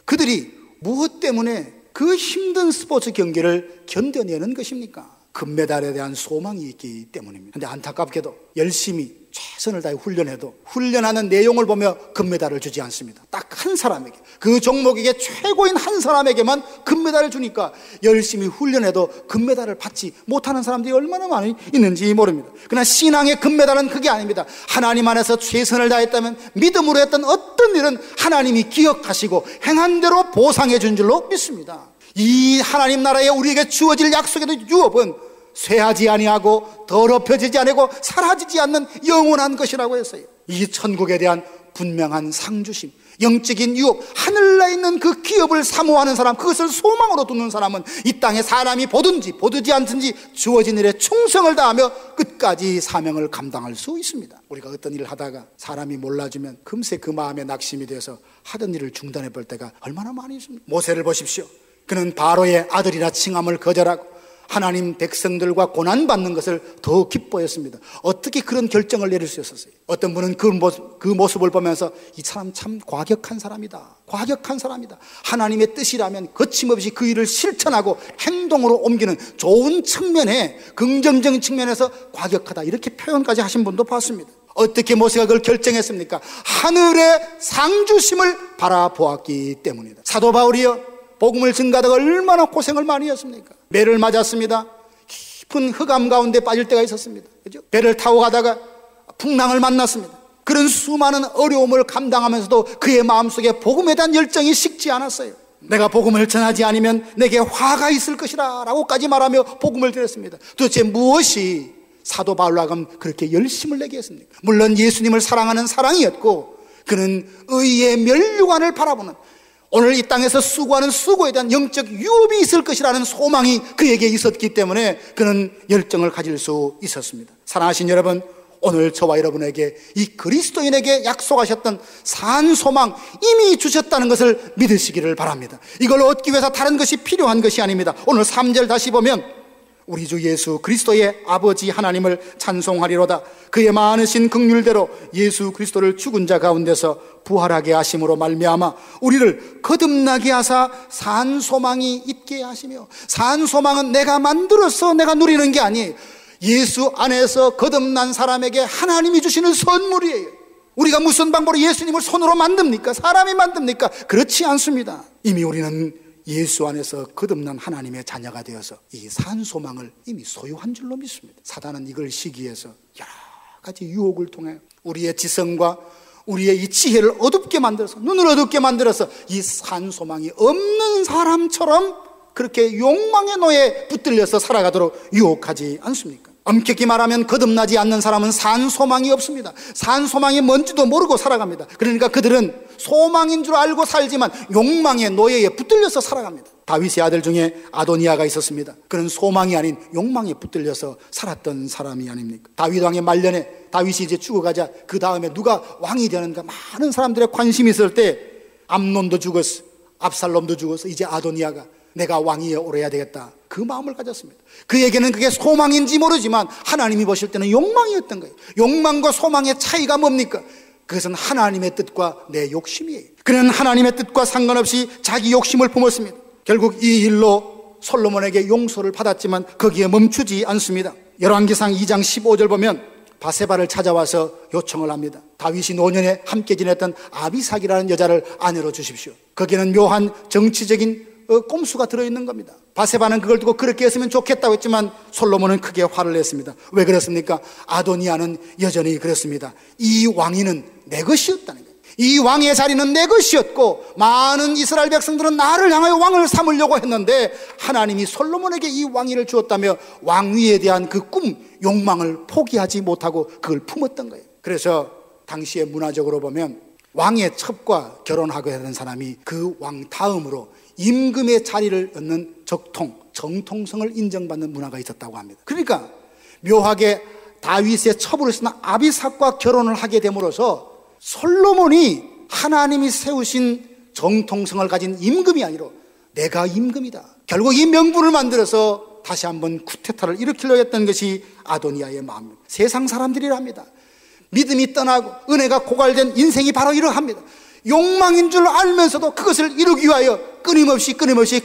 S5: 그들이 무엇 때문에 그 힘든 스포츠 경기를 견뎌내는 것입니까? 금메달에 대한 소망이 있기 때문입니다. 그런데 안타깝게도 열심히 최선을 다해 훈련해도 훈련하는 내용을 보며 금메달을 주지 않습니다. 딱 한 사람에게, 그 종목에게 최고인 한 사람에게만 금메달을 주니까 열심히 훈련해도 금메달을 받지 못하는 사람들이 얼마나 많이 있는지 모릅니다. 그러나 신앙의 금메달은 그게 아닙니다. 하나님 안에서 최선을 다했다면, 믿음으로 했던 어떤 일은 하나님이 기억하시고 행한 대로 보상해 준 줄로 믿습니다. 이 하나님 나라에 우리에게 주어질 약속의 유업은 쇠하지 아니하고 더럽혀지지 아니고 사라지지 않는 영원한 것이라고 했어요. 이 천국에 대한 분명한 상주심, 영적인 유업, 하늘나라에 있는 그 기업을 사모하는 사람, 그것을 소망으로 두는 사람은 이 땅에 사람이 보든지 보든지 않든지 주어진 일에 충성을 다하며 끝까지 사명을 감당할 수 있습니다. 우리가 어떤 일을 하다가 사람이 몰라주면 금세 그 마음에 낙심이 돼서 하던 일을 중단해 볼 때가 얼마나 많이 있습니다. 모세를 보십시오. 그는 바로의 아들이라 칭함을 거절하고 하나님 백성들과 고난받는 것을 더 기뻐했습니다. 어떻게 그런 결정을 내릴 수 있었어요? 어떤 분은 그 모습을 보면서 이 사람 참 과격한 사람이다, 과격한 사람이다, 하나님의 뜻이라면 거침없이 그 일을 실천하고 행동으로 옮기는 좋은 측면에, 긍정적인 측면에서 과격하다, 이렇게 표현까지 하신 분도 봤습니다. 어떻게 모세가 그걸 결정했습니까? 하늘의 상주심을 바라보았기 때문이다. 사도 바울이요, 복음을 증가하다가 얼마나 고생을 많이 했습니까? 매를 맞았습니다. 깊은 흑암 가운데 빠질 때가 있었습니다. 그죠? 배를 타고 가다가 풍랑을 만났습니다. 그런 수많은 어려움을 감당하면서도 그의 마음속에 복음에 대한 열정이 식지 않았어요. 내가 복음을 전하지 않으면 내게 화가 있을 것이라 라고까지 말하며 복음을 드렸습니다. 도대체 무엇이 사도 바울로 하여금 그렇게 열심을 내게 했습니까? 물론 예수님을 사랑하는 사랑이었고, 그는 의의 면류관을 바라보는, 오늘 이 땅에서 수고하는 수고에 대한 영적 유업이 있을 것이라는 소망이 그에게 있었기 때문에 그는 열정을 가질 수 있었습니다. 사랑하신 여러분, 오늘 저와 여러분에게 이 그리스도인에게 약속하셨던 산 소망 이미 주셨다는 것을 믿으시기를 바랍니다. 이걸 얻기 위해서 다른 것이 필요한 것이 아닙니다. 오늘 3절 다시 보면 우리 주 예수 그리스도의 아버지 하나님을 찬송하리로다. 그의 많으신 긍휼대로 예수 그리스도를 죽은 자 가운데서 부활하게 하심으로 말미암아 우리를 거듭나게 하사 산 소망이 있게 하시며, 산 소망은 내가 만들어서 내가 누리는 게 아니에요. 예수 안에서 거듭난 사람에게 하나님이 주시는 선물이에요. 우리가 무슨 방법으로 예수님을 손으로 만듭니까? 사람이 만듭니까? 그렇지 않습니다. 이미 우리는 예수 안에서 거듭난 하나님의 자녀가 되어서 이 산 소망을 이미 소유한 줄로 믿습니다. 사단은 이걸 시기해서 여러 가지 유혹을 통해 우리의 지성과 우리의 이 지혜를 어둡게 만들어서, 눈을 어둡게 만들어서 이 산 소망이 없는 사람처럼 그렇게 욕망의 노예에 붙들려서 살아가도록 유혹하지 않습니까? 엄격히 말하면 거듭나지 않는 사람은 산 소망이 없습니다. 산 소망이 뭔지도 모르고 살아갑니다. 그러니까 그들은 소망인 줄 알고 살지만 욕망의 노예에 붙들려서 살아갑니다. 다윗의 아들 중에 아도니아가 있었습니다. 그는 소망이 아닌 욕망에 붙들려서 살았던 사람이 아닙니까? 다윗 왕의 말년에 다윗이 이제 죽어가자 그 다음에 누가 왕이 되는가 많은 사람들의 관심이 있을 때 암논도 죽었어, 압살롬도 죽었어, 이제 아도니아가 내가 왕위에 오래야 되겠다, 그 마음을 가졌습니다. 그에게는 그게 소망인지 모르지만 하나님이 보실 때는 욕망이었던 거예요. 욕망과 소망의 차이가 뭡니까? 그것은 하나님의 뜻과 내 욕심이에요. 그는 하나님의 뜻과 상관없이 자기 욕심을 품었습니다. 결국 이 일로 솔로몬에게 용서를 받았지만 거기에 멈추지 않습니다. 열왕기상 2장 15절 보면 바세바를 찾아와서 요청을 합니다. 다윗이 노년에 함께 지냈던 아비삭이라는 여자를 아내로 주십시오. 거기에는 묘한 정치적인 꼼수가 들어있는 겁니다. 바세바는 그걸 두고 그렇게 했으면 좋겠다고 했지만 솔로몬은 크게 화를 냈습니다. 왜 그랬습니까? 아도니아는 여전히 그랬습니다. 이 왕위는 내 것이었다는 거예요. 이 왕의 자리는 내 것이었고 많은 이스라엘 백성들은 나를 향하여 왕을 삼으려고 했는데 하나님이 솔로몬에게 이 왕위를 주었다며 왕위에 대한 그 꿈, 욕망을 포기하지 못하고 그걸 품었던 거예요. 그래서 당시에 문화적으로 보면 왕의 첩과 결혼하게 되는 사람이 그 왕 다음으로 임금의 자리를 얻는 정통성을 인정받는 문화가 있었다고 합니다. 그러니까 묘하게 다윗의 첩으로 쓰는 아비삭과 결혼을 하게 됨으로써 솔로몬이 하나님이 세우신 정통성을 가진 임금이 아니라 내가 임금이다, 결국 이 명분을 만들어서 다시 한번 쿠데타를 일으키려고 했던 것이 아도니아의 마음입니다. 세상 사람들이랍니다. 믿음이 떠나고 은혜가 고갈된 인생이 바로 이러합니다. 욕망인 줄 알면서도 그것을 이루기 위하여 끊임없이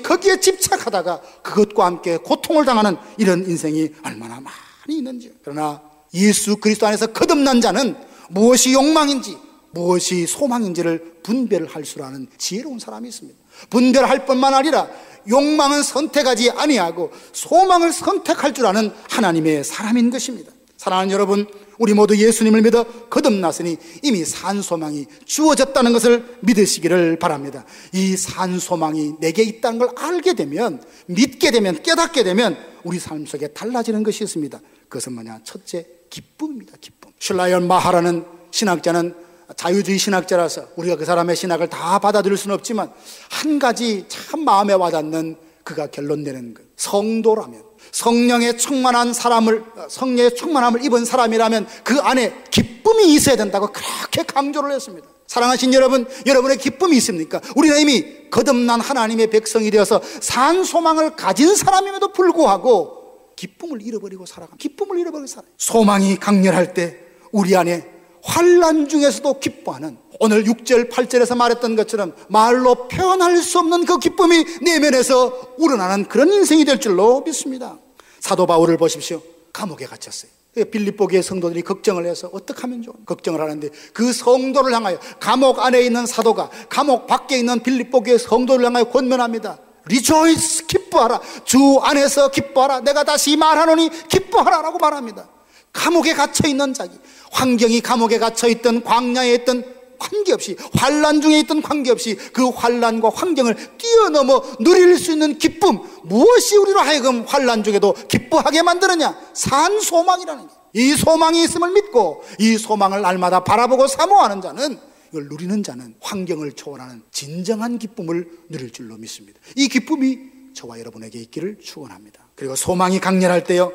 S5: 거기에 집착하다가 그것과 함께 고통을 당하는 이런 인생이 얼마나 많이 있는지. 그러나 예수 그리스도 안에서 거듭난 자는 무엇이 욕망인지 무엇이 소망인지를 분별을 할 줄 아는 지혜로운 사람이 있습니다. 분별할 뿐만 아니라 욕망은 선택하지 아니하고 소망을 선택할 줄 아는 하나님의 사람인 것입니다. 사랑하는 여러분, 우리 모두 예수님을 믿어 거듭났으니 이미 산 소망이 주어졌다는 것을 믿으시기를 바랍니다. 이 산 소망이 내게 있다는 걸 알게 되면, 믿게 되면, 깨닫게 되면 우리 삶 속에 달라지는 것이 있습니다. 그것은 뭐냐? 첫째, 기쁨입니다. 기쁨. 슐라이언 마하라는 신학자는 자유주의 신학자라서 우리가 그 사람의 신학을 다 받아들일 수는 없지만 한 가지 참 마음에 와닿는 그가 결론 내는 것. 성도라면, 성령의 충만한 사람을, 성령의 충만함을 입은 사람이라면 그 안에 기쁨이 있어야 된다고 그렇게 강조를 했습니다. 사랑하신 여러분, 여러분의 기쁨이 있습니까? 우리는 이미 거듭난 하나님의 백성이 되어서 산 소망을 가진 사람임에도 불구하고 기쁨을 잃어버리고 살아갑니다. 기쁨을 잃어버리고 살아요. 소망이 강렬할 때 우리 안에 환난 중에서도 기뻐하는, 오늘 6절 8절에서 말했던 것처럼 말로 표현할 수 없는 그 기쁨이 내면에서 우러나는 그런 인생이 될 줄로 믿습니다. 사도 바울을 보십시오. 감옥에 갇혔어요. 빌립보교의 성도들이 걱정을 해서 어떻게 하면 좋은 걱정을 하는데, 그 성도를 향하여, 감옥 안에 있는 사도가 감옥 밖에 있는 빌립보교의 성도를 향하여 권면합니다. Rejoice, 기뻐하라. 주 안에서 기뻐하라. 내가 다시 말하노니 기뻐하라 라고 말합니다. 감옥에 갇혀있는 자기, 환경이 감옥에 갇혀있던, 광야에 있던 관계없이, 환난 중에 있던 관계없이 그 환난과 환경을 뛰어넘어 누릴 수 있는 기쁨, 무엇이 우리로 하여금 환난 중에도 기뻐하게 만드느냐? 산 소망이라는 게, 이 소망이 있음을 믿고 이 소망을 날마다 바라보고 사모하는 자는, 이걸 누리는 자는 환경을 초월하는 진정한 기쁨을 누릴 줄로 믿습니다. 이 기쁨이 저와 여러분에게 있기를 축원합니다. 그리고 소망이 강렬할 때요,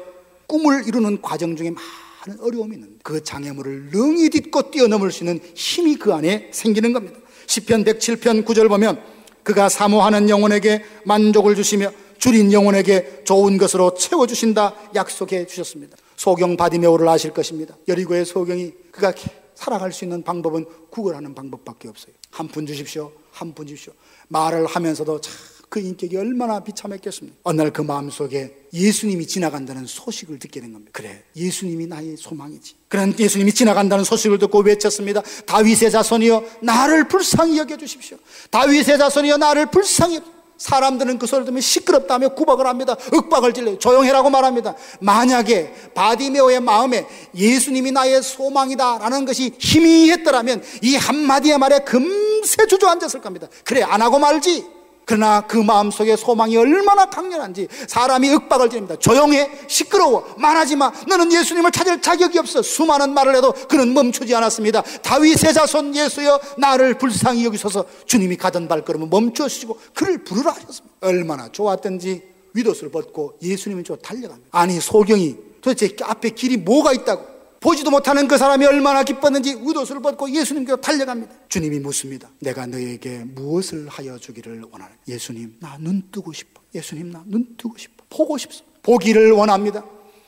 S5: 꿈을 이루는 과정 중에 많은 어려움이 있는데 그 장애물을 능히 딛고 뛰어넘을 수 있는 힘이 그 안에 생기는 겁니다. 시편 107편 9절 보면 그가 사모하는 영혼에게 만족을 주시며 줄인 영혼에게 좋은 것으로 채워주신다 약속해 주셨습니다. 소경 바디메오를 아실 것입니다. 여리고의 소경이 그가 살아갈 수 있는 방법은 구걸하는 방법밖에 없어요. 한 푼 주십시오, 한 푼 주십시오. 말을 하면서도 참 그 인격이 얼마나 비참했겠습니까? 어느 날 그 마음속에 예수님이 지나간다는 소식을 듣게 된 겁니다. 그래, 예수님이 나의 소망이지. 그런 예수님이 지나간다는 소식을 듣고 외쳤습니다. 다윗의 자손이여 나를 불쌍히 여겨주십시오. 다윗의 자손이여 나를 불쌍히. 사람들은 그 소리를 들으면 시끄럽다며 구박을 합니다. 윽박을 질러요. 조용해라고 말합니다. 만약에 바디메오의 마음에 예수님이 나의 소망이다 라는 것이 희미했더라면 이 한마디의 말에 금세 주저앉았을 겁니다. 그래, 안 하고 말지. 그러나 그 마음속에 소망이 얼마나 강렬한지 사람이 윽박을 지릅니다. 조용해, 시끄러워, 말하지 마, 너는 예수님을 찾을 자격이 없어. 수많은 말을 해도 그는 멈추지 않았습니다. 다윗의 자손 예수여 나를 불쌍히 여기소서. 주님이 가던 발걸음을 멈추어 주시고 그를 부르라 하셨습니다. 얼마나 좋았던지 윗옷을 벗고 예수님을 쫓아 달려갑니다. 아니, 소경이 도대체 앞에 길이 뭐가 있다고, 보지도 못하는 그 사람이 얼마나 기뻤는지 윗옷을 벗고 예수님께로 달려갑니다. 주님이 묻습니다. 내가 너에게 무엇을 하여 주기를 원하느냐? 예수님, 나 눈 뜨고 싶어. 예수님, 나 눈 뜨고 싶어. 보고 싶어. 보기를 원합니다.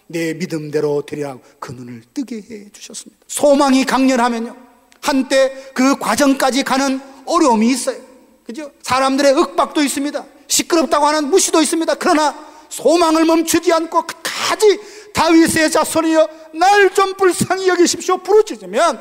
S5: 내 믿음대로 되리라고 그 눈을 뜨게 해 주셨습니다. 소망이 강렬하면요, 한때 그 과정까지 가는 어려움이 있어요. 그죠? 사람들의 윽박도 있습니다. 시끄럽다고 하는 무시도 있습니다. 그러나 소망을 멈추지 않고 끝까지 다윗의 자손이여 날 좀 불쌍히 여기십시오 부르짖으면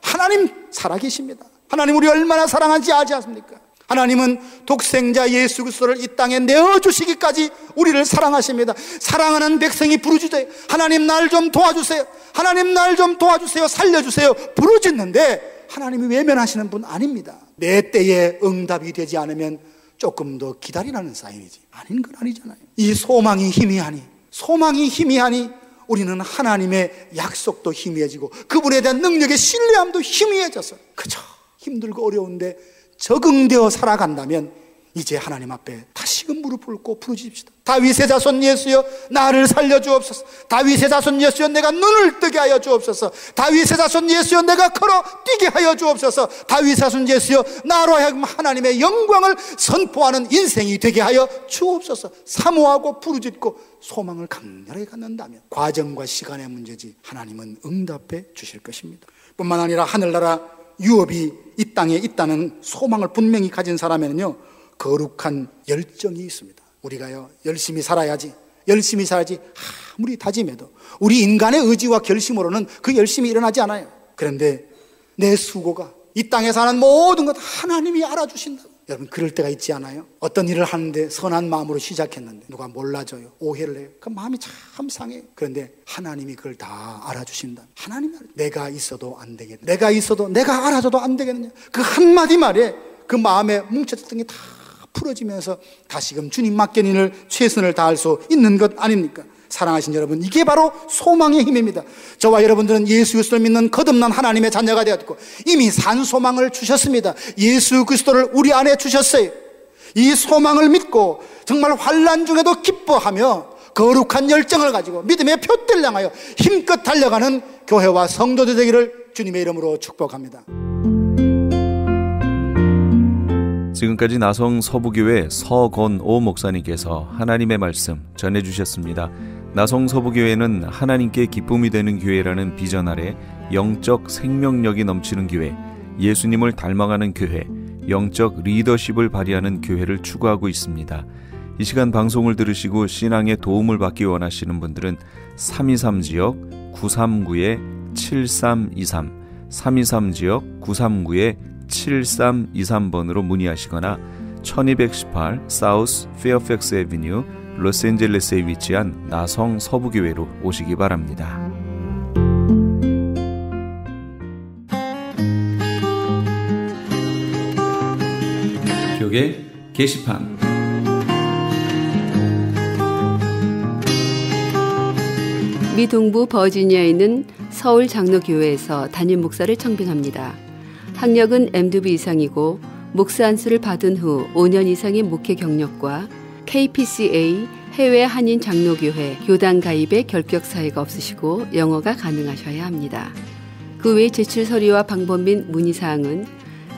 S5: 하나님 살아계십니다. 하나님 우리 얼마나 사랑한지 알지 않습니까? 하나님은 독생자 예수 그리스도를 이 땅에 내어주시기까지 우리를 사랑하십니다. 사랑하는 백성이 부르짖어요. 하나님 날 좀 도와주세요. 하나님 날 좀 도와주세요. 살려주세요. 부르짖는데 하나님이 외면하시는 분 아닙니다. 내 때에 응답이 되지 않으면 조금 더 기다리라는 사인이지, 아닌 건 아니잖아요. 이 소망이 희미하니 우리는 하나님의 약속도 희미해지고 그분에 대한 능력의 신뢰함도 희미해져서 그저 힘들고 어려운데 적응되어 살아간다면 이제 하나님 앞에 다시금 무릎 꿇고 부르짖읍시다. 다윗의 자손 예수여 나를 살려주옵소서. 다윗의 자손 예수여 내가 눈을 뜨게 하여 주옵소서. 다윗의 자손 예수여 내가 걸어 뛰게 하여 주옵소서. 다윗의 자손 예수여 나로 하여금 하나님의 영광을 선포하는 인생이 되게 하여 주옵소서. 사모하고 부르짖고 소망을 강렬하게 갖는다면 과정과 시간의 문제지 하나님은 응답해 주실 것입니다. 뿐만 아니라 하늘나라 유업이 이 땅에 있다는 소망을 분명히 가진 사람에는요, 거룩한 열정이 있습니다. 우리가요, 열심히 살아야지 아무리 다짐해도 우리 인간의 의지와 결심으로는 그 열심이 일어나지 않아요. 그런데 내 수고가 이 땅에 사는 모든 것 하나님이 알아주신다. 여러분, 그럴 때가 있지 않아요? 어떤 일을 하는데 선한 마음으로 시작했는데 누가 몰라줘요, 오해를 해요. 그 마음이 참 상해요. 그런데 하나님이 그걸 다 알아주신다. 하나님이 내가 있어도 안 되겠네, 내가 있어도 내가 알아줘도 안 되겠느냐, 그 한마디 말에 그 마음에 뭉쳤던 게 다 풀어지면서 다시금 주님 맡긴 일을 최선을 다할 수 있는 것 아닙니까? 사랑하신 여러분, 이게 바로 소망의 힘입니다. 저와 여러분들은 예수 그리스도를 믿는 거듭난 하나님의 자녀가 되었고 이미 산 소망을 주셨습니다. 예수 그리스도를 우리 안에 주셨어요. 이 소망을 믿고 정말 환난 중에도 기뻐하며 거룩한 열정을 가지고 믿음의 표대를 향하여 힘껏 달려가는 교회와 성도들 되기를 주님의 이름으로 축복합니다.
S2: 지금까지 나성 서부교회 서건오 목사님께서 하나님의 말씀 전해주셨습니다. 나성 서부교회는 하나님께 기쁨이 되는 교회라는 비전 아래 영적 생명력이 넘치는 교회, 예수님을 닮아가는 교회, 영적 리더십을 발휘하는 교회를 추구하고 있습니다. 이 시간 방송을 들으시고 신앙에 도움을 받기 원하시는 분들은 323지역 939-7323, 323지역 939-7323번으로 문의하시거나 1218 사우스 페어팩스 애비뉴 로스앤젤레스에 위치한 나성 서부교회로 오시기 바랍니다.
S6: 벽에 게시판.
S7: 미 동부 버지니아에 있는 서울 장로교회에서 담임 목사를 청빙합니다. 학력은 MDB 이상이고 목사 안수를 받은 후 5년 이상의 목회 경력과 KPCA 해외 한인 장로교회 교단 가입의 결격 사유가 없으시고 영어가 가능하셔야 합니다. 그 외 제출 서류와 방법 및 문의사항은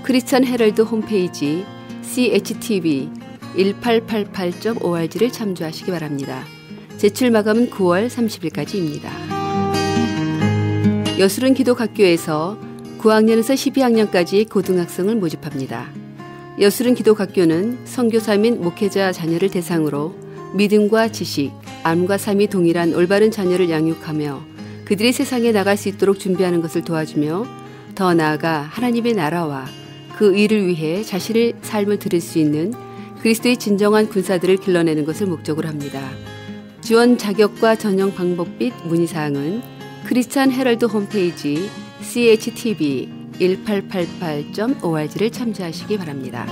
S7: 크리스천 헤럴드 홈페이지 CHTV 1888.org를 참조하시기 바랍니다. 제출 마감은 9월 30일까지입니다. 여술은 기독학교에서 9학년에서 12학년까지 고등학생을 모집합니다. 여술은 기독학교는 선교사 및 목회자 자녀를 대상으로 믿음과 지식, 암과 삶이 동일한 올바른 자녀를 양육하며 그들이 세상에 나갈 수 있도록 준비하는 것을 도와주며 더 나아가 하나님의 나라와 그 일을 위해 자신의 삶을 드릴 수 있는 그리스도의 진정한 군사들을 길러내는 것을 목적으로 합니다. 지원 자격과 전형 방법 및 문의사항은 크리스천 헤럴드 홈페이지 CHTV 1888.org를 참조하시기 바랍니다.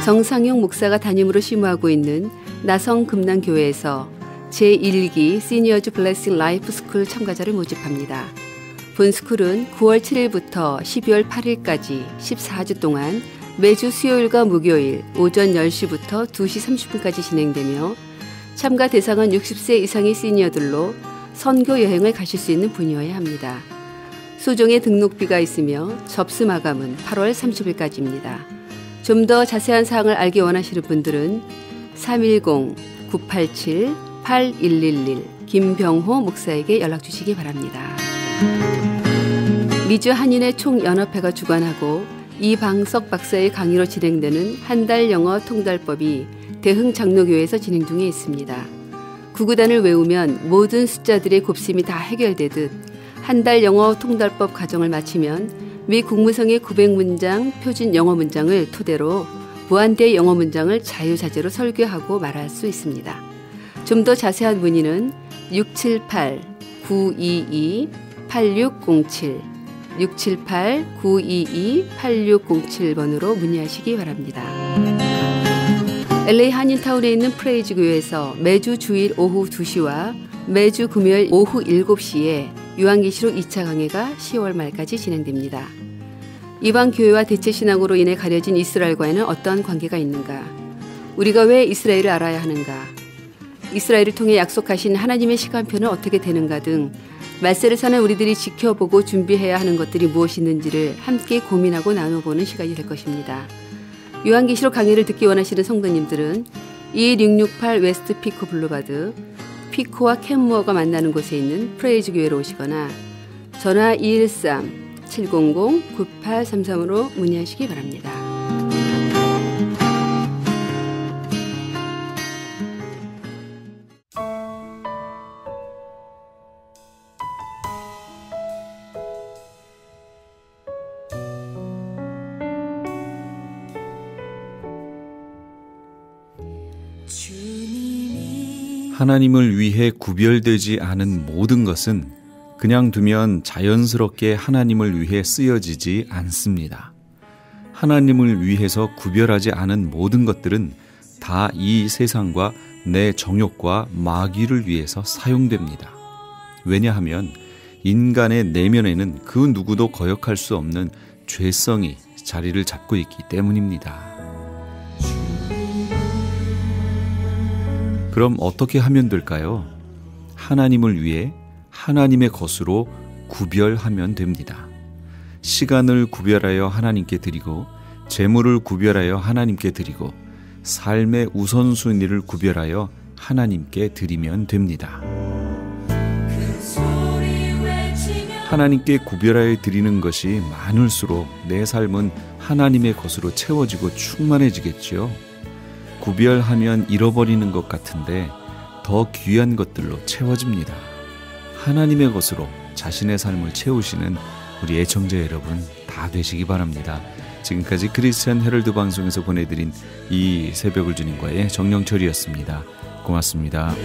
S7: 정상용 목사가 담임으로 심우하고 있는 나성 금남교회에서 제1기 시니어즈 블레싱 라이프 스쿨 참가자를 모집합니다. 본 스쿨은 9월 7일부터 12월 8일까지 14주 동안 매주 수요일과 목요일 오전 10시부터 2시 30분까지 진행되며 참가 대상은 60세 이상의 시니어들로 선교 여행을 가실 수 있는 분이어야 합니다. 소정의 등록비가 있으며 접수 마감은 8월 30일까지입니다. 좀 더 자세한 사항을 알기 원하시는 분들은 310-987-8111 김병호 목사에게 연락 주시기 바랍니다. 미주 한인의 총연합회가 주관하고 이방석 박사의 강의로 진행되는 한 달 영어 통달법이 대흥 장로교회에서 진행 중에 있습니다. 구구단을 외우면 모든 숫자들의 곱셈이 다 해결되듯 한 달 영어 통달법 과정을 마치면 미 국무성의 900문장 표준 영어 문장을 토대로 무한대의 영어 문장을 자유자재로 설교하고 말할 수 있습니다. 좀 더 자세한 문의는 678-922-8607 678-922-8607번으로 문의하시기 바랍니다. LA 한인타운에 있는 프레이즈 교회에서 매주 주일 오후 2시와 매주 금요일 오후 7시에 요한계시록 2차 강해가 10월 말까지 진행됩니다. 이방 교회와 대체신앙으로 인해 가려진 이스라엘과는 어떠한 관계가 있는가? 우리가 왜 이스라엘을 알아야 하는가? 이스라엘을 통해 약속하신 하나님의 시간표는 어떻게 되는가 등 말세를 사는 우리들이 지켜보고 준비해야 하는 것들이 무엇이 있는지를 함께 고민하고 나눠보는 시간이 될 것입니다. 요한계시록 강의를 듣기 원하시는 성도님들은 2668 웨스트 피코 블루바드 피코와 캔무어가 만나는 곳에 있는 프레이즈 교회로 오시거나 전화 700-9833으로 문의하시기 바랍니다.
S2: 하나님을 위해 구별되지 않은 모든 것은 그냥 두면 자연스럽게 하나님을 위해 쓰여지지 않습니다. 하나님을 위해서 구별하지 않은 모든 것들은 다 이 세상과 내 정욕과 마귀를 위해서 사용됩니다. 왜냐하면 인간의 내면에는 그 누구도 거역할 수 없는 죄성이 자리를 잡고 있기 때문입니다. 그럼 어떻게 하면 될까요? 하나님을 위해 하나님의 것으로 구별하면 됩니다. 시간을 구별하여 하나님께 드리고, 재물을 구별하여 하나님께 드리고, 삶의 우선순위를 구별하여 하나님께 드리면 됩니다. 하나님께 구별하여 드리는 것이 많을수록 내 삶은 하나님의 것으로 채워지고 충만해지겠지요. 구별하면 잃어버리는 것 같은데 더 귀한 것들로 채워집니다. 하나님의 것으로 자신의 삶을 채우시는 우리 애청자 여러분 다 되시기 바랍니다. 지금까지 크리스천 헤럴드 방송에서 보내드린 이 새벽을 주님과의 정영철이었습니다. 고맙습니다.